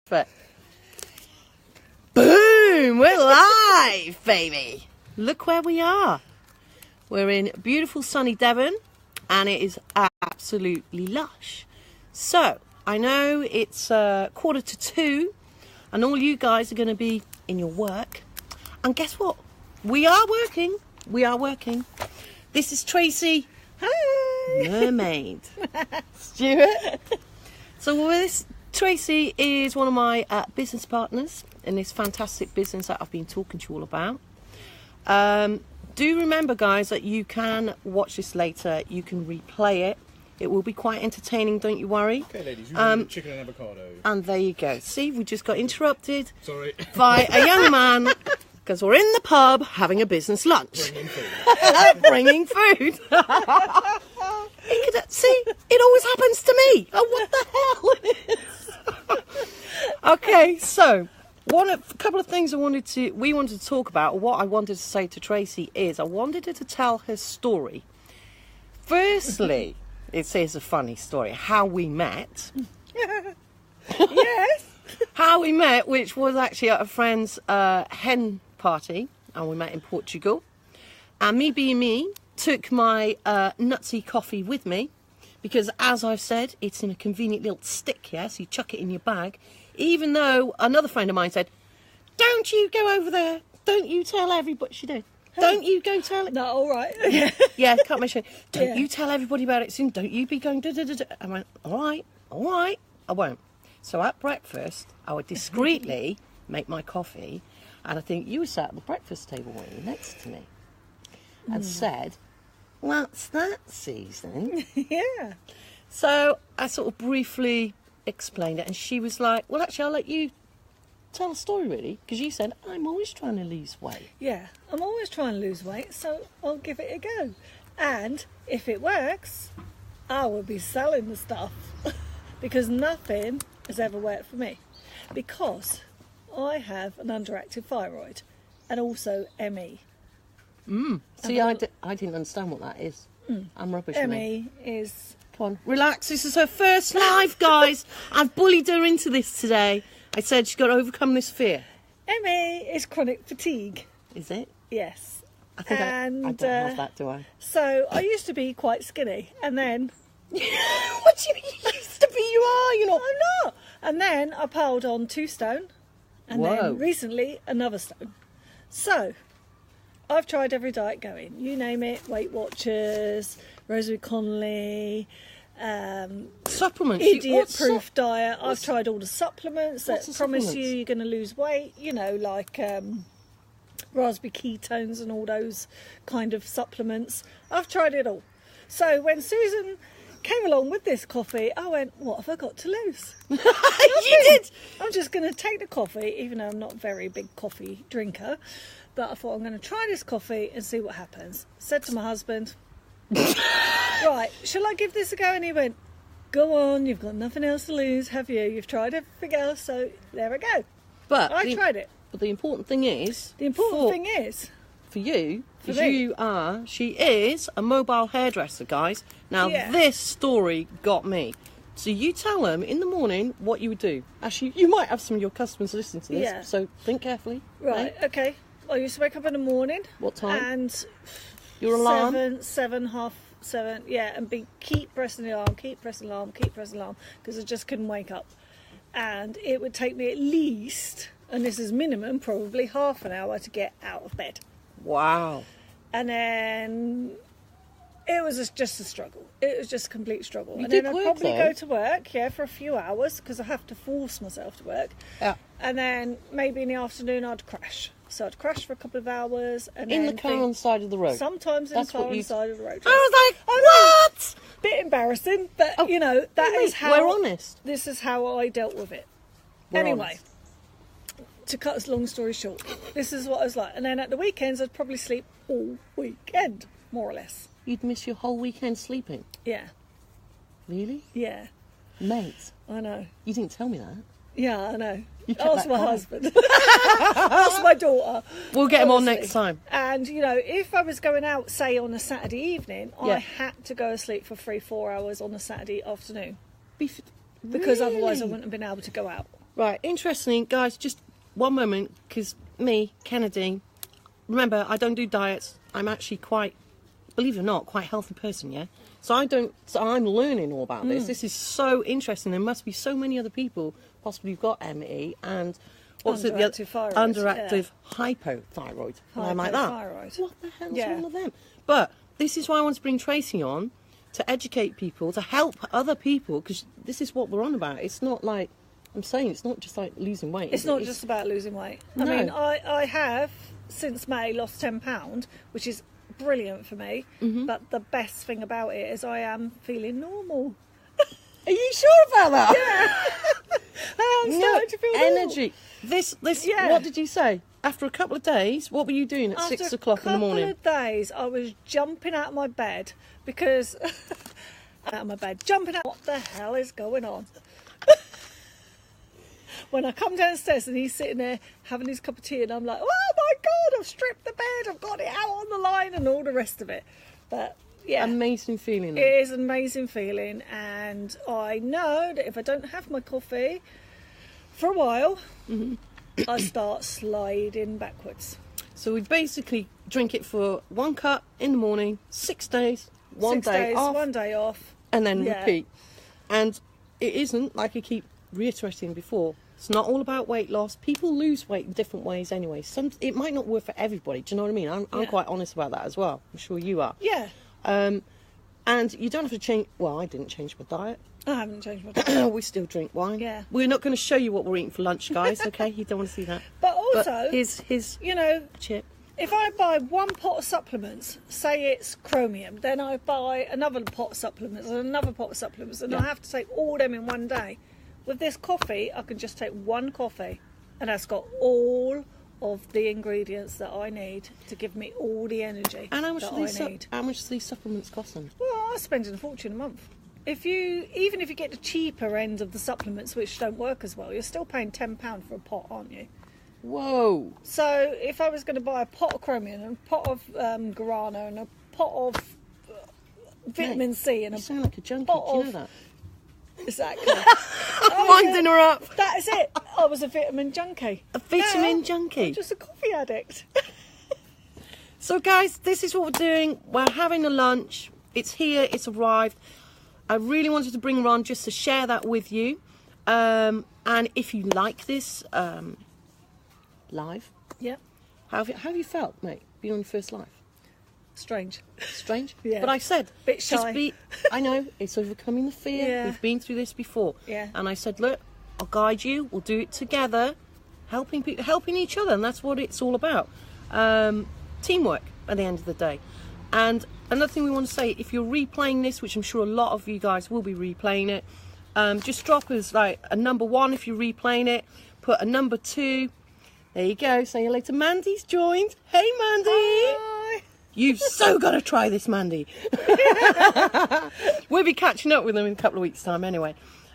But boom, we're live, baby. Look where we are. We're in beautiful sunny Devon and it is absolutely lush. So I know it's 1:45 and all you guys are going to be in your work. And guess what? We are working. This is Tracy. Hi. Mermaid. Stuart. So this Tracy is one of my business partners in this fantastic business that I've been talking to you all about. Do remember, guys, that you can watch this later. You can replay it. It will be quite entertaining, don't you worry. Okay, ladies, you want chicken and avocado. And there you go. See, we just got interrupted Sorry. by a young man because we're in the pub having a business lunch. Bringing food. Bringing food. See, it always happens to me. Oh, what the hell? Okay, so a couple of things we wanted to talk about. What I wanted to say to Tracy is I wanted her to tell her story. Firstly, it is a funny story. How we met. Yes. How we met, which was actually at a friend's hen party, and we met in Portugal. And me being me, took my nutsy coffee with me. Because, as I've said, it's in a convenient little stick, yeah? So you chuck it in your bag. Even though another friend of mine said, don't you go over there. Don't you tell everybody. She did. Don't you go tell it. No, all right. Yeah, cut my shit. Don't you tell everybody about it soon. Don't you be going da-da-da-da. I went, all right. I won't. So at breakfast, I would discreetly make my coffee. And I think you were sat at the breakfast table, weren't you, next to me. And said, what's that, Susan? Yeah. So I sort of briefly explained it, and she was like, well, actually, I'll let you tell a story, really, because you said, I'm always trying to lose weight. Yeah, I'm always trying to lose weight, so I'll give it a go. And if it works, I will be selling the stuff because nothing has ever worked for me because I have an underactive thyroid and also ME. See, I didn't understand what that is. I'm rubbish. ME is... Come on, relax. This is her first live, guys. I've bullied her into this today. I said she's got to overcome this fear. ME is chronic fatigue. Is it? Yes. I think I don't have that, do I? So I used to be quite skinny, and then... What do you mean you used to be? You are, you're not. I'm not. And then I piled on 2 stone, and then recently another stone. So... I've tried every diet going. You name it, Weight Watchers, Rosemary Connolly, supplements, idiot proof diet. I've tried all the supplements that promise you're going to lose weight, you know, like raspberry ketones and all those kind of supplements. I've tried it all. So when Susan came along with this coffee, I went, what have I got to lose? You did. I'm just going to take the coffee, even though I'm not a very big coffee drinker. But I thought, I'm going to try this coffee and see what happens. Said to my husband, right, shall I give this a go? And he went, go on, you've got nothing else to lose, have you? You've tried everything else, so there we go. But I tried it. But the important thing is... For you, she is a mobile hairdresser, guys. Now, this story got me. So you tell them in the morning what you would do. Actually, you might have some of your customers listening to this, so think carefully. Right, okay. I used to wake up in the morning. What time? And your alarm? 7:30, yeah, and keep pressing the alarm, because I just couldn't wake up. And it would take me at least, and this is minimum, probably half an hour to get out of bed. Wow. And then it was just a struggle. It was just a complete struggle. And then I'd probably go to work, for a few hours, because I have to force myself to work. Yeah. And then maybe in the afternoon I'd crash. So I'd crash for a couple of hours. And in the car on the side of the road? Sometimes in the car on the side of the road. I was like, what? Bit embarrassing, but, that is how... We're honest. This is how I dealt with it. Anyway, to cut a long story short, this is what I was like. And then at the weekends, I'd probably sleep all weekend, more or less. You'd miss your whole weekend sleeping? Yeah. Really? Yeah. Mate. I know. You didn't tell me that. Yeah, I know. Ask my husband. Ask my daughter. We'll get him on next time. And, if I was going out, say, on a Saturday evening, I had to go to sleep for 3-4 hours on a Saturday afternoon. Because otherwise I wouldn't have been able to go out. Right, interesting, guys, just one moment, because me, Kennedy, remember, I don't do diets. I'm actually quite, believe it or not, quite a healthy person, yeah? So I'm learning all about this. This is so interesting. There must be so many other people possibly who've got ME and what's it? Underactive hypothyroid. I'm like that. What the hell's wrong with them? But this is why I want to bring Tracy on, to educate people, to help other people, because this is what we're on about. It's not like, I'm saying, it's not just like losing weight. It's not just about losing weight. No. I mean, I have, since May, lost 10 pounds, which is brilliant for me. But the best thing about it is I am feeling normal. Are you sure about that? Yeah. I'm starting to feel energy. Normal. This. What did you say? After a couple of days, what were you doing at 6 o'clock in the morning? After a couple of days, I was jumping out of my bed because... jumping out. What the hell is going on? When I come downstairs and he's sitting there having his cup of tea and I'm like, oh my God, I've stripped the bed, I've got it out on the line and all the rest of it. But yeah. Amazing feeling. It is an amazing feeling, and I know that if I don't have my coffee for a while, I start sliding backwards. So we basically drink it for 1 cup in the morning, 6 days, one day off, and then repeat. And it isn't, like I keep reiterating before, it's not all about weight loss. People lose weight in different ways anyway. It might not work for everybody. Do you know what I mean? I'm quite honest about that as well. I'm sure you are. Yeah. And you don't have to change. Well, I didn't change my diet. I haven't changed my diet. We still drink wine. Yeah. We're not going to show you what we're eating for lunch, guys. Okay, you don't want to see that. But also, his you know, chip. If I buy one pot of supplements, say it's chromium, then I buy another pot of supplements and another pot of supplements, and I have to take all them in one day. With this coffee, I can just take one coffee, and that's got all of the ingredients that I need to give me all the energy and how much I need. Do these supplements cost them? Well, I'm spending a fortune a month. Even if you get the cheaper end of the supplements, which don't work as well, you're still paying £10 for a pot, aren't you? Whoa! So if I was going to buy a pot of chromium and a pot of guarana and a pot of vitamin C and You a sound like a junkie. pot Do you know of that? exactly, Winding her up. that is it. I was a vitamin junkie. A vitamin Now, junkie. I'm just a coffee addict. So, guys, this is what we're doing. We're having a lunch. It's here. It's arrived. I really wanted to bring her on just to share that with you. And if you like this live, Yep. how have you felt, mate, being on your first live? Strange. Strange? Yeah. But I said, Bit shy. I know, it's overcoming the fear. Yeah. We've been through this before. Yeah. And I said, look, I'll guide you. We'll do it together, helping each other. And that's what it's all about. Teamwork at the end of the day. And another thing we want to say, if you're replaying this, which I'm sure a lot of you guys will be replaying it, just drop us like a number 1 if you're replaying it. Put a number 2. There you go. Say hello to Mandy's joined. Hey, Mandy. Hi. You've so got to try this, Mandy. We'll be catching up with them in a couple of weeks' time anyway.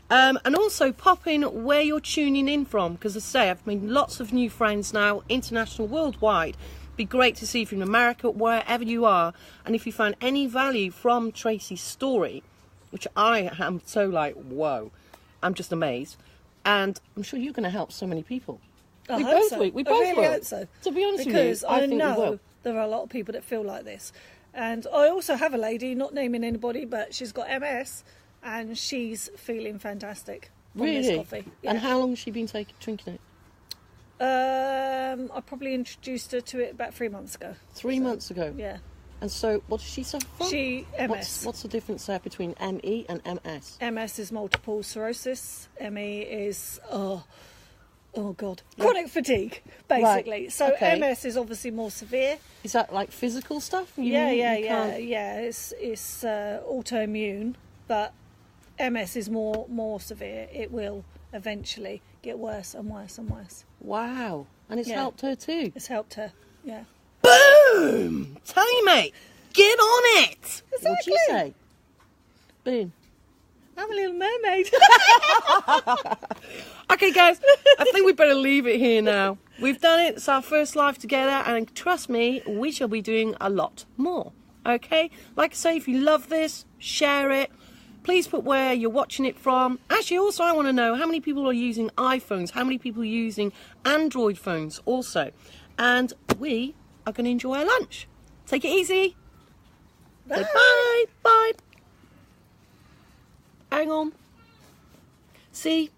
And also pop in where you're tuning in from, because as I say, I've made lots of new friends now, international, worldwide. Be great to see you from America, wherever you are. And if you find any value from Tracy's story, which I am so like, whoa, I'm just amazed. And I'm sure you're going to help so many people. I hope so. We both really will. hope so. To be honest with because you, I think we know will. there are a lot of people that feel like this. And I also have a lady, not naming anybody, but she's got MS and she's feeling fantastic from this Really? coffee. And Yeah. how long has she been drinking it? I probably introduced her to it about 3 months ago. 3 months ago. Yeah. And so, what does she suffer from? She MS. What's the difference there between ME and MS? MS is multiple sclerosis. ME is oh god, chronic fatigue, basically. Right. So Okay. MS is obviously more severe. Is that like physical stuff? Yeah. Can't- It's autoimmune, but MS is more severe. It will eventually get worse and worse and worse. Wow. And it's Yeah. helped her too. It's helped her. Yeah. Boom! Tell you, mate, get on it! What do you Exactly. say? Boom. I'm a little mermaid. Okay, guys, I think we better leave it here now. We've done it. It's our first live together, and trust me, we shall be doing a lot more. Okay? Like I say, if you love this, share it. Please put where you're watching it from. Actually, also, I want to know how many people are using iPhones, how many people are using Android phones also. And we are going to enjoy our lunch. Take it easy. Bye. Say bye. Bye. Hang on. See?